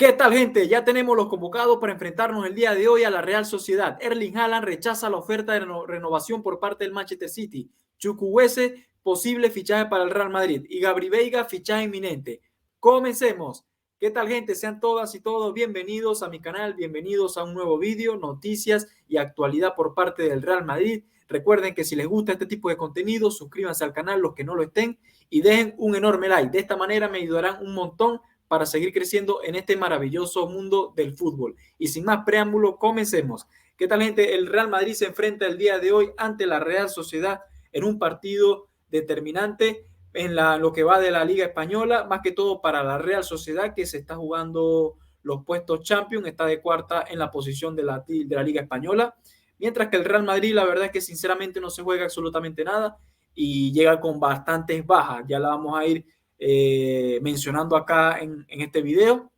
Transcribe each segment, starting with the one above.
¿Qué tal, gente? Ya tenemos los convocados para enfrentarnos el día de hoy a la Real Sociedad. Erling Haaland rechaza la oferta de renovación por parte del Manchester City. Chukwueze, posible fichaje para el Real Madrid. Y Gabri Veiga, fichaje inminente. Comencemos. ¿Qué tal, gente? Sean todas y todos bienvenidos a mi canal, bienvenidos a un nuevo vídeo, noticias y actualidad por parte del Real Madrid. Recuerden que si les gusta este tipo de contenido, suscríbanse al canal los que no lo estén y dejen un enorme like. De esta manera me ayudarán un montón para seguir creciendo en este maravilloso mundo del fútbol. Y sin más preámbulo, comencemos. ¿Qué tal, gente? El Real Madrid se enfrenta el día de hoy ante la Real Sociedad en un partido determinante en lo que va de la Liga Española, más que todo para la Real Sociedad, que se está jugando los puestos Champions, está de cuarta en la posición de la Liga Española, mientras que el Real Madrid, la verdad es que sinceramente no se juega absolutamente nada y llega con bastantes bajas. Ya la vamos a ir mencionando acá en este video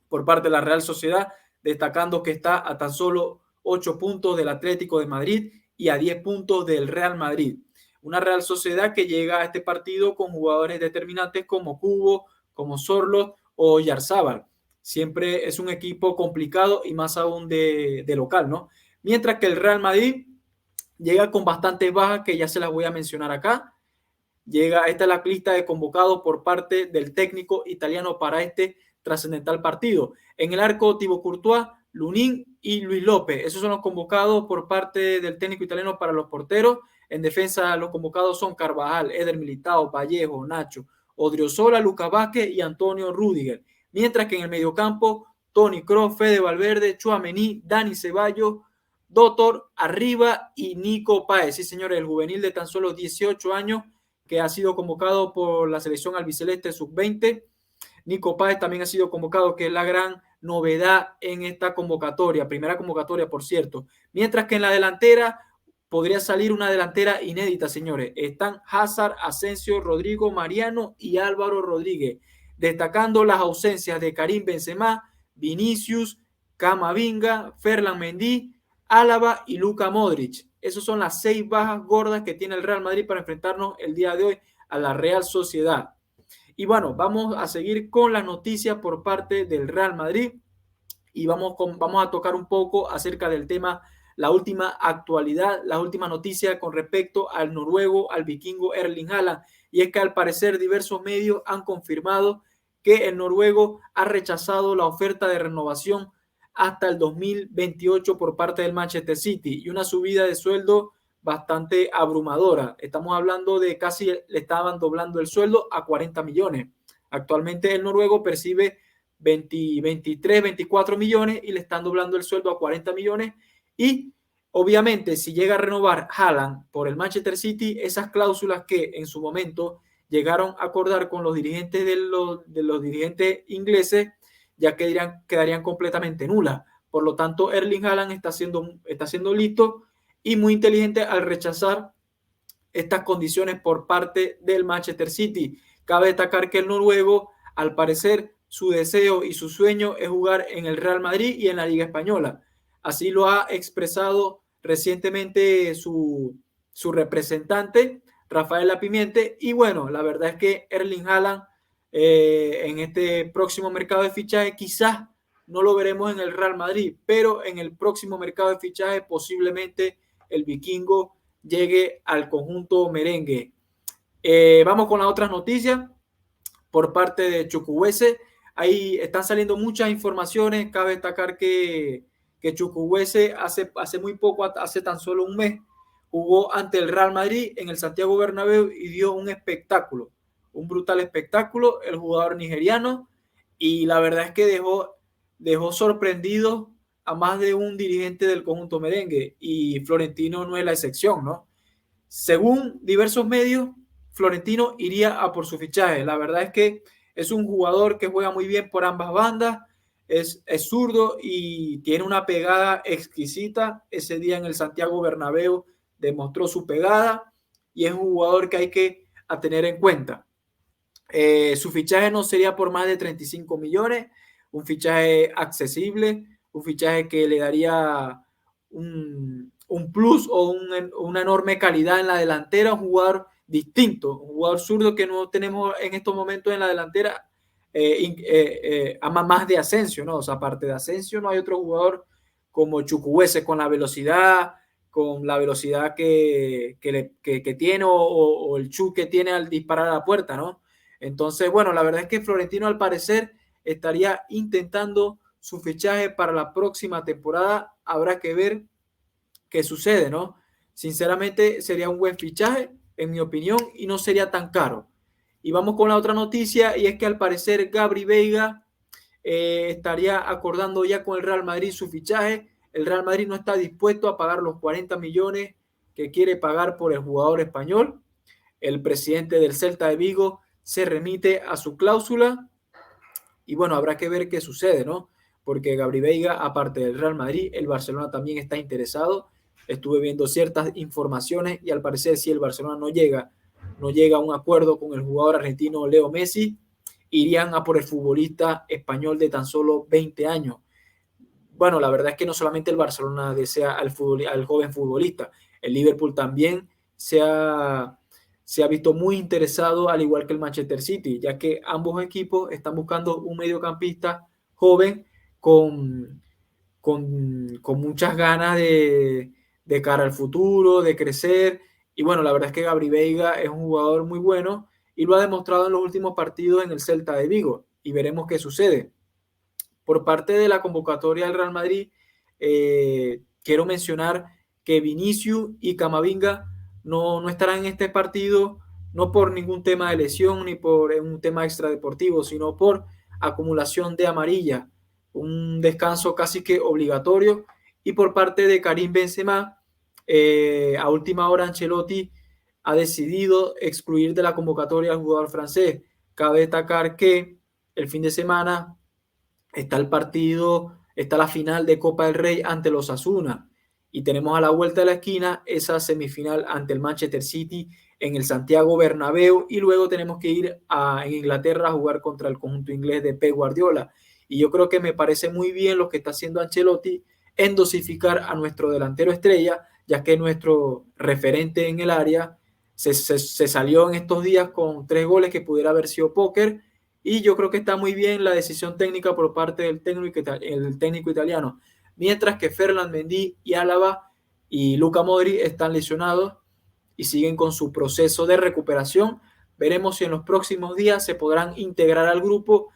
por parte de la Real Sociedad, destacando que está a tan solo 8 puntos del Atlético de Madrid y a 10 puntos del Real Madrid. Una Real Sociedad que llega a este partido con jugadores determinantes como Kubo, como Sorloth o Yarzábal. Siempre es un equipo complicado y más aún de local, ¿no? Mientras que el Real Madrid llega con bastantes bajas que ya se las voy a mencionar acá. Esta es la lista de convocados por parte del técnico italiano para este trascendental partido. En el arco, Thibaut Courtois, Lunin y Luis López. Esos son los convocados por parte del técnico italiano para los porteros. En defensa, los convocados son Carvajal, Eder Militao, Vallejo, Nacho, Odriozola, Lucas Vázquez y Antonio Rüdiger. Mientras que en el mediocampo, Toni Kroos, Fede Valverde, Tchouaméni, Dani Ceballos, Doctor Arriba y Nico Páez. Sí, señores, el juvenil de tan solo 18 años que ha sido convocado por la selección albiceleste sub-20. Nico Páez también ha sido convocado, que es la gran novedad en esta convocatoria, primera convocatoria, por cierto. Mientras que en la delantera podría salir una delantera inédita, señores. Están Hazard, Asensio, Rodrigo, Mariano y Álvaro Rodríguez, destacando las ausencias de Karim Benzema, Vinicius, Camavinga, Ferland Mendy, Álava y Luka Modric. Esas son las 6 bajas gordas que tiene el Real Madrid para enfrentarnos el día de hoy a la Real Sociedad. Y bueno, vamos a seguir con las noticias por parte del Real Madrid y vamos a tocar un poco acerca del tema, la última actualidad, la última noticia con respecto al noruego, al vikingo Erling Haaland. Y es que al parecer diversos medios han confirmado que el noruego ha rechazado la oferta de renovación hasta el 2028 por parte del Manchester City y una subida de sueldo bastante abrumadora. Estamos hablando de casi le estaban doblando el sueldo a 40 millones. Actualmente el noruego percibe 23, 24 millones y le están doblando el sueldo a 40 millones. Y obviamente si llega a renovar Haaland por el Manchester City, esas cláusulas que en su momento llegaron a acordar con los dirigentes de los dirigentes ingleses ya quedarían completamente nulas. Por lo tanto, Erling Haaland está siendo listo y muy inteligente al rechazar estas condiciones por parte del Manchester City. Cabe destacar que el noruego, al parecer, su deseo y su sueño es jugar en el Real Madrid y en la Liga Española. Así lo ha expresado recientemente su representante, Rafael Lapimiente. Y bueno, la verdad es que Erling Haaland en este próximo mercado de fichaje quizás no lo veremos en el Real Madrid, pero en el próximo mercado de fichaje posiblemente el vikingo llegue al conjunto merengue. Vamos con las otras noticias por parte de Chukwueze. Ahí están saliendo muchas informaciones. Cabe destacar que Chukwueze hace muy poco, hace tan solo un mes, jugó ante el Real Madrid en el Santiago Bernabéu y dio un espectáculo, un brutal espectáculo, el jugador nigeriano, y la verdad es que dejó sorprendido a más de un dirigente del conjunto merengue, y Florentino no es la excepción, ¿no? Según diversos medios, Florentino iría a por su fichaje. La verdad es que es un jugador que juega muy bien por ambas bandas, es zurdo y tiene una pegada exquisita. Ese día en el Santiago Bernabéu demostró su pegada y es un jugador que hay que tener en cuenta. Su fichaje no sería por más de 35 millones, un fichaje accesible, un fichaje que le daría un plus o una enorme calidad en la delantera, un jugador distinto, un jugador zurdo que no tenemos en estos momentos en la delantera, ama más de Asensio, ¿no? O sea, aparte de Asensio no hay otro jugador como Chukwueze con la velocidad que tiene o el Chu que tiene al disparar a la puerta, ¿no? Entonces, bueno, la verdad es que Florentino al parecer estaría intentando su fichaje para la próxima temporada. Habrá que ver qué sucede, ¿no? Sinceramente sería un buen fichaje, en mi opinión, y no sería tan caro. Y vamos con la otra noticia, y es que al parecer Gabri Veiga estaría acordando ya con el Real Madrid su fichaje. El Real Madrid no está dispuesto a pagar los 40 millones que quiere pagar por el jugador español. El presidente del Celta de Vigo se remite a su cláusula y bueno, habrá que ver qué sucede, ¿no? Porque Gabri Veiga, aparte del Real Madrid, el Barcelona también está interesado. Estuve viendo ciertas informaciones y al parecer si el Barcelona no llega a un acuerdo con el jugador argentino Leo Messi, irían a por el futbolista español de tan solo 20 años. Bueno, la verdad es que no solamente el Barcelona desea al joven futbolista, el Liverpool también se ha visto muy interesado, al igual que el Manchester City, ya que ambos equipos están buscando un mediocampista joven con, con muchas ganas de cara al futuro, de crecer. Y bueno, la verdad es que Gabri Veiga es un jugador muy bueno y lo ha demostrado en los últimos partidos en el Celta de Vigo. Y veremos qué sucede. Por parte de la convocatoria del Real Madrid, quiero mencionar que Vinicius y Camavinga no estarán en este partido, no por ningún tema de lesión ni por un tema extradeportivo, sino por acumulación de amarilla, un descanso casi que obligatorio. Y por parte de Karim Benzema, a última hora Ancelotti ha decidido excluir de la convocatoria al jugador francés. Cabe destacar que el fin de semana está la final de Copa del Rey ante los Osasuna y tenemos a la vuelta de la esquina esa semifinal ante el Manchester City en el Santiago Bernabéu y luego tenemos que ir en Inglaterra a jugar contra el conjunto inglés de Pep Guardiola. Y yo creo que me parece muy bien lo que está haciendo Ancelotti en dosificar a nuestro delantero estrella, ya que nuestro referente en el área se salió en estos días con 3 goles que pudiera haber sido póker. Y yo creo que está muy bien la decisión técnica por parte del técnico italiano. Mientras que Ferland Mendy y Álava y Luka Modric están lesionados y siguen con su proceso de recuperación. Veremos si en los próximos días se podrán integrar al grupo.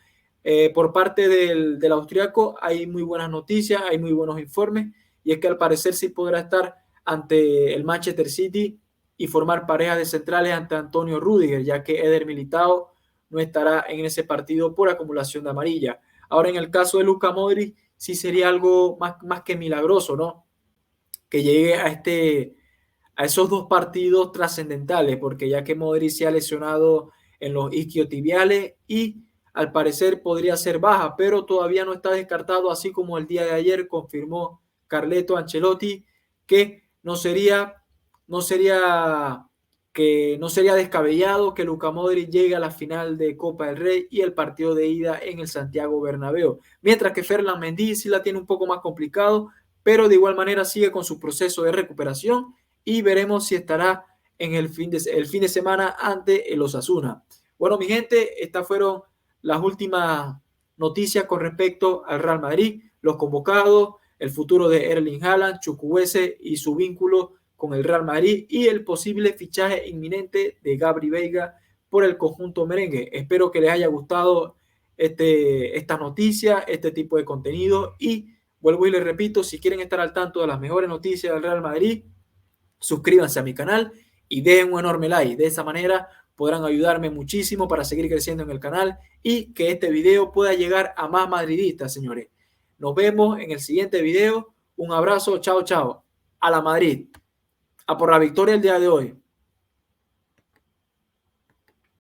Por parte del austriaco hay muy buenas noticias, hay muy buenos informes, y es que al parecer sí podrá estar ante el Manchester City y formar parejas de centrales ante Antonio Rüdiger, ya que Eder Militao no estará en ese partido por acumulación de amarilla. Ahora, en el caso de Luka Modric, sí sería algo más que milagroso, ¿no? Que llegue a esos 2 partidos trascendentales, porque ya que Modric se ha lesionado en los isquiotibiales y al parecer podría ser baja, pero todavía no está descartado, así como el día de ayer confirmó Carleto Ancelotti que no sería descabellado que Luka Modric llegue a la final de Copa del Rey y el partido de ida en el Santiago Bernabéu. Mientras que Ferland Mendy sí la tiene un poco más complicado, pero de igual manera sigue con su proceso de recuperación y veremos si estará en el fin de semana ante el Osasuna. Bueno, mi gente, estas fueron las últimas noticias con respecto al Real Madrid, los convocados, el futuro de Erling Haaland, Chukwueze y su vínculo con el Real Madrid y el posible fichaje inminente de Gabri Veiga por el conjunto merengue. Espero que les haya gustado esta noticia, este tipo de contenido y vuelvo y les repito, si quieren estar al tanto de las mejores noticias del Real Madrid, suscríbanse a mi canal y den un enorme like. De esa manera podrán ayudarme muchísimo para seguir creciendo en el canal y que este video pueda llegar a más madridistas, señores. Nos vemos en el siguiente video. Un abrazo, chao, chao. A la Madrid. A por la victoria el día de hoy.